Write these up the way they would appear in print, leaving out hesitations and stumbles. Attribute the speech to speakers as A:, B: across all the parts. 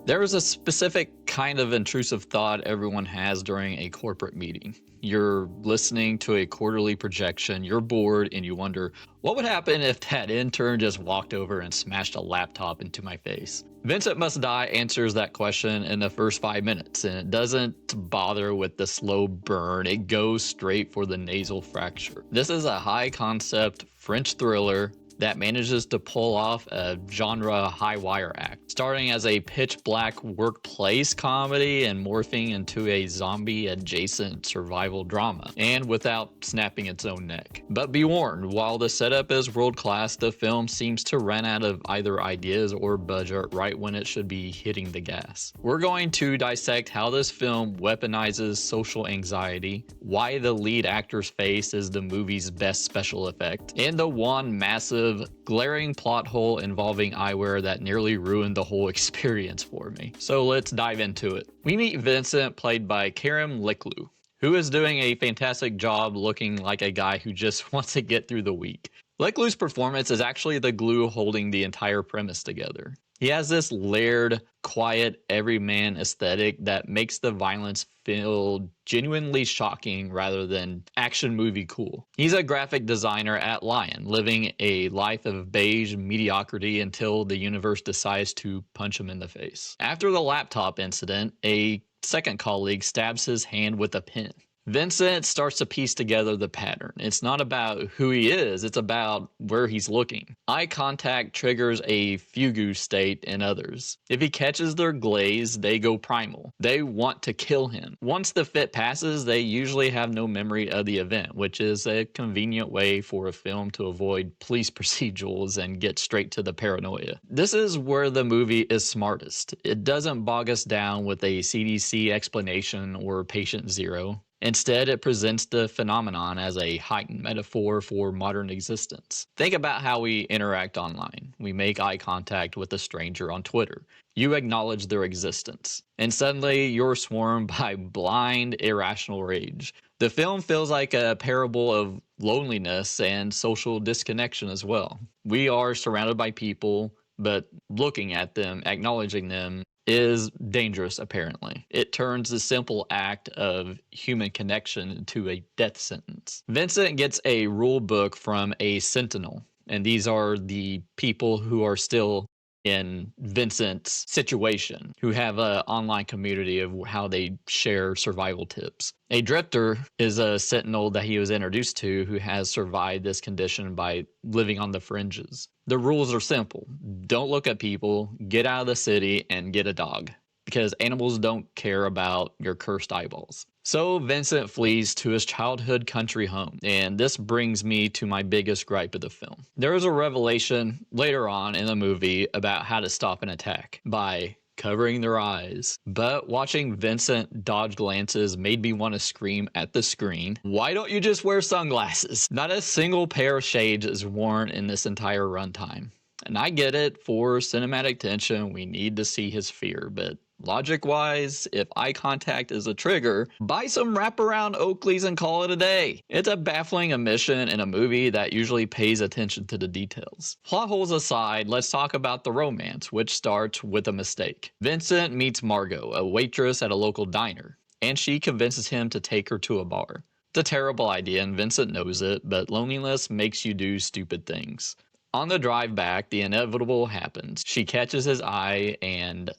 A: There is a specific kind of intrusive thought everyone has during a corporate meeting. You're listening to a quarterly projection, you're bored, and you wonder, what would happen if that intern just walked over and smashed a laptop into my face? Vincent Must Die answers that question in the first 5 minutes, and it doesn't bother with the slow burn, it goes straight for the nasal fracture. This is a high concept French thriller that manages to pull off a genre high wire act, starting as a pitch black workplace comedy and morphing into a zombie adjacent survival drama, and without snapping its own neck. But be warned, while the setup is world class, the film seems to run out of either ideas or budget right when it should be hitting the gas. We're going to dissect how this film weaponizes social anxiety, why the lead actor's face is the movie's best special effect, and the one massive glaring plot hole involving eyewear that nearly ruined the whole experience for me. So let's dive into it. We meet Vincent, played by Karim Leklou, who is doing a fantastic job looking like a guy who just wants to get through the week. Leklou's performance is actually the glue holding the entire premise together. He has this layered, quiet, everyman aesthetic that makes the violence feel genuinely shocking rather than action movie cool. He's a graphic designer at Lion, living a life of beige mediocrity until the universe decides to punch him in the face. After the laptop incident, a second colleague stabs his hand with a pen. Vincent starts to piece together the pattern. It's not about who he is, it's about where he's looking. Eye contact triggers a fugue state in others. If he catches their glaze, they go primal. They want to kill him. Once the fit passes, they usually have no memory of the event, which is a convenient way for a film to avoid police procedurals and get straight to the paranoia. This is where the movie is smartest. It doesn't bog us down with a CDC explanation or patient zero. Instead, it presents the phenomenon as a heightened metaphor for modern existence. Think about how we interact online. We make eye contact with a stranger on Twitter. You acknowledge their existence, and suddenly you're swarmed by blind, irrational rage. The film feels like a parable of loneliness and social disconnection as well. We are surrounded by people, but looking at them, acknowledging them, is dangerous apparently. It turns the simple act of human connection into a death sentence. Vincent gets a rule book from a Sentinel, and these are the people who are still in Vincent's situation, who have an online community of how they share survival tips. A drifter is a sentinel that he was introduced to who has survived this condition by living on the fringes. The rules are simple. Don't look at people, get out of the city, and get a dog, because animals don't care about your cursed eyeballs. So Vincent flees to his childhood country home, and this brings me to my biggest gripe of the film. There is a revelation later on in the movie about how to stop an attack by covering their eyes. But watching Vincent dodge glances made me want to scream at the screen, why don't you just wear sunglasses? Not a single pair of shades is worn in this entire runtime. And I get it, for cinematic tension, we need to see his fear, but logic-wise, if eye contact is a trigger, buy some wraparound Oakleys and call it a day. It's a baffling omission in a movie that usually pays attention to the details. Plot holes aside, let's talk about the romance, which starts with a mistake. Vincent meets Margaux, a waitress at a local diner, and she convinces him to take her to a bar. It's a terrible idea, and Vincent knows it, but loneliness makes you do stupid things. On the drive back, the inevitable happens. She catches his eye and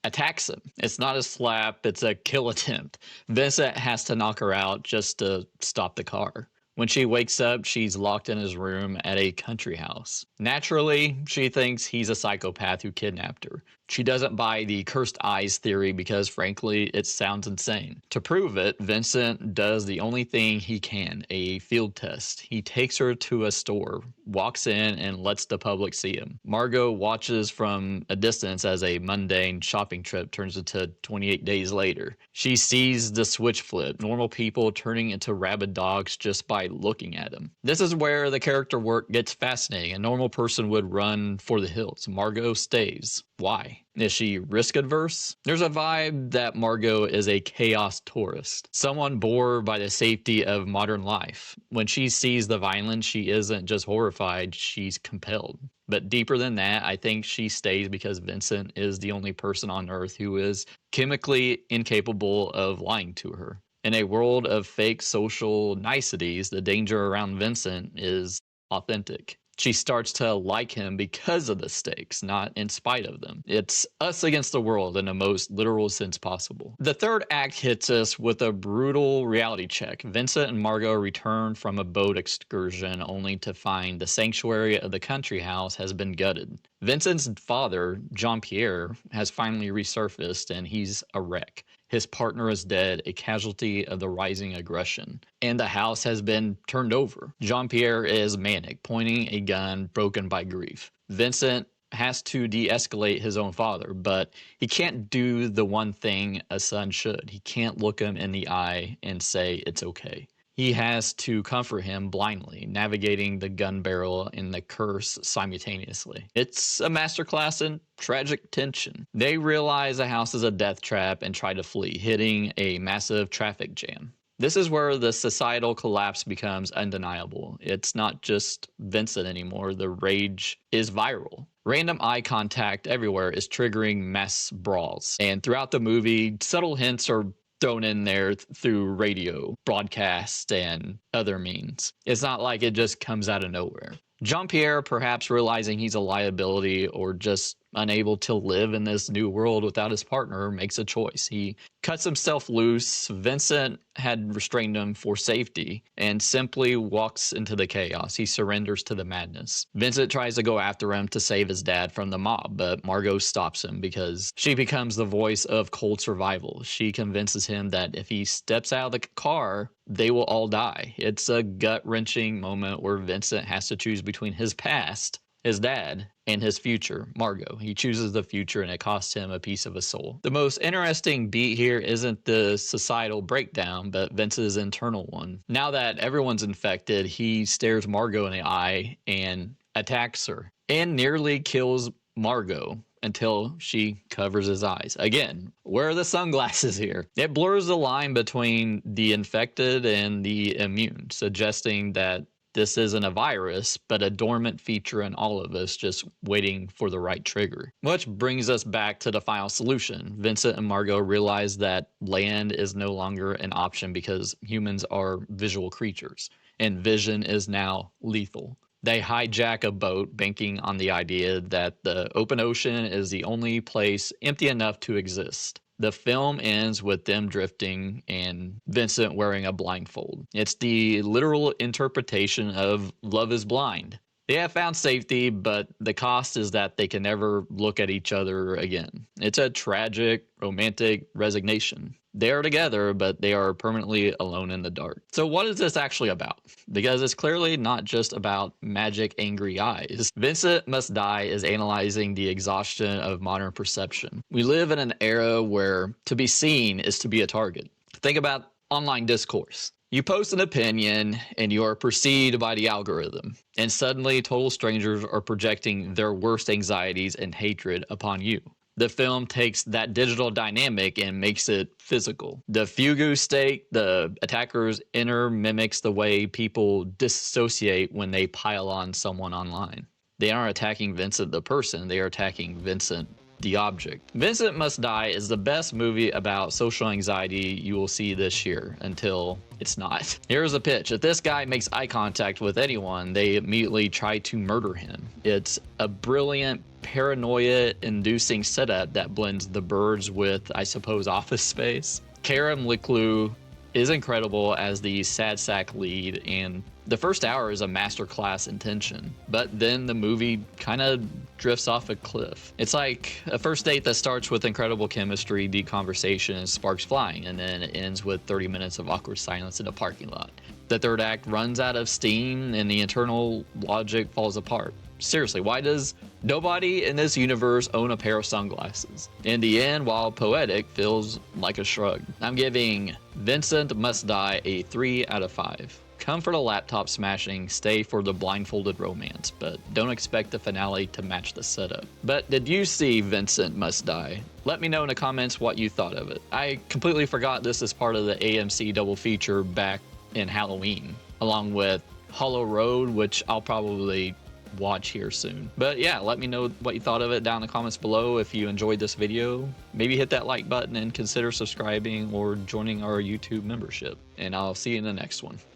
A: attacks him. It's not a slap, it's a kill attempt. Vincent has to knock her out just to stop the car. When she wakes up, she's locked in his room at a country house. Naturally, she thinks he's a psychopath who kidnapped her. She doesn't buy the cursed eyes theory because, frankly, it sounds insane. To prove it, Vincent does the only thing he can, a field test. He takes her to a store, walks in, and lets the public see him. Margaux watches from a distance as a mundane shopping trip turns into 28 days later. She sees the switch flip, normal people turning into rabid dogs just by looking at him. This is where the character work gets fascinating. A normal person would run for the hills. Margaux stays. Why? Is she risk adverse? There's a vibe that Margaux is a chaos tourist, someone bored by the safety of modern life. When she sees the violence, she isn't just horrified, she's compelled. But deeper than that, I think she stays because Vincent is the only person on Earth who is chemically incapable of lying to her. In a world of fake social niceties, the danger around Vincent is authentic. She starts to like him because of the stakes, not in spite of them. It's us against the world in the most literal sense possible. The third act hits us with a brutal reality check. Vincent and Margaux return from a boat excursion only to find the sanctuary of the country house has been gutted. Vincent's father, Jean-Pierre, has finally resurfaced and he's a wreck. His partner is dead, a casualty of the rising aggression, and the house has been turned over. Jean-Pierre is manic, pointing a gun, broken by grief. Vincent has to de-escalate his own father, but he can't do the one thing a son should. He can't look him in the eye and say it's okay. He has to comfort him blindly, navigating the gun barrel and the curse simultaneously. It's a masterclass in tragic tension. They realize the house is a death trap and try to flee, hitting a massive traffic jam. This is where the societal collapse becomes undeniable. It's not just Vincent anymore. The rage is viral. Random eye contact everywhere is triggering mass brawls. And throughout the movie, subtle hints are thrown in there through radio, broadcast, and other means. It's not like it just comes out of nowhere. Jean-Pierre, perhaps realizing he's a liability or just unable to live in this new world without his partner, makes a choice. He cuts himself loose. Vincent had restrained him for safety and simply walks into the chaos. He surrenders to the madness. Vincent tries to go after him to save his dad from the mob, but Margaux stops him because she becomes the voice of cold survival. She convinces him that if he steps out of the car, they will all die. It's a gut-wrenching moment where Vincent has to choose between his past, his dad, and his future, Margaux. He chooses the future and it costs him a piece of his soul. The most interesting beat here isn't the societal breakdown, but Vince's internal one. Now that everyone's infected, he stares Margaux in the eye and attacks her and nearly kills Margaux until she covers his eyes. Again, where are the sunglasses here? It blurs the line between the infected and the immune, suggesting that this isn't a virus, but a dormant feature in all of us just waiting for the right trigger. Which brings us back to the final solution. Vincent and Margaux realize that land is no longer an option because humans are visual creatures, and vision is now lethal. They hijack a boat, banking on the idea that the open ocean is the only place empty enough to exist. The film ends with them drifting and Vincent wearing a blindfold. It's the literal interpretation of love is blind. They have found safety, but the cost is that they can never look at each other again. It's a tragic, romantic resignation. They are together, but they are permanently alone in the dark. So what is this actually about? Because it's clearly not just about magic, angry eyes. Vincent Must Die is analyzing the exhaustion of modern perception. We live in an era where to be seen is to be a target. Think about online discourse. You post an opinion and you are perceived by the algorithm, and suddenly total strangers are projecting their worst anxieties and hatred upon you. The film takes that digital dynamic and makes it physical. The fugu state, the attacker's inner, mimics the way people disassociate when they pile on someone online. They aren't attacking Vincent the person, they are attacking Vincent the object. Vincent Must Die is the best movie about social anxiety you will see this year, until it's not. Here's a pitch. If this guy makes eye contact with anyone, they immediately try to murder him. It's a brilliant paranoia-inducing setup that blends The Birds with, I suppose, Office Space. Karim Leklou is incredible as the sad sack lead, and the first hour is a masterclass in tension, but then the movie kind of drifts off a cliff. It's like a first date that starts with incredible chemistry, deep conversation, and sparks flying, and then it ends with 30 minutes of awkward silence in a parking lot. The third act runs out of steam and the internal logic falls apart. Seriously, why does nobody in this universe own a pair of sunglasses? In the end, while poetic, feels like a shrug. I'm giving Vincent Must Die a 3 out of 5. Come for the laptop smashing, stay for the blindfolded romance, but don't expect the finale to match the setup. But did you see Vincent Must Die? Let me know in the comments what you thought of it. I completely forgot this is part of the AMC double feature back in Halloween, along with Hallow, which I'll probably watch here soon. But yeah, let me know what you thought of it down in the comments below. If you enjoyed this video, maybe hit that like button and consider subscribing or joining our YouTube membership. And I'll see you in the next one.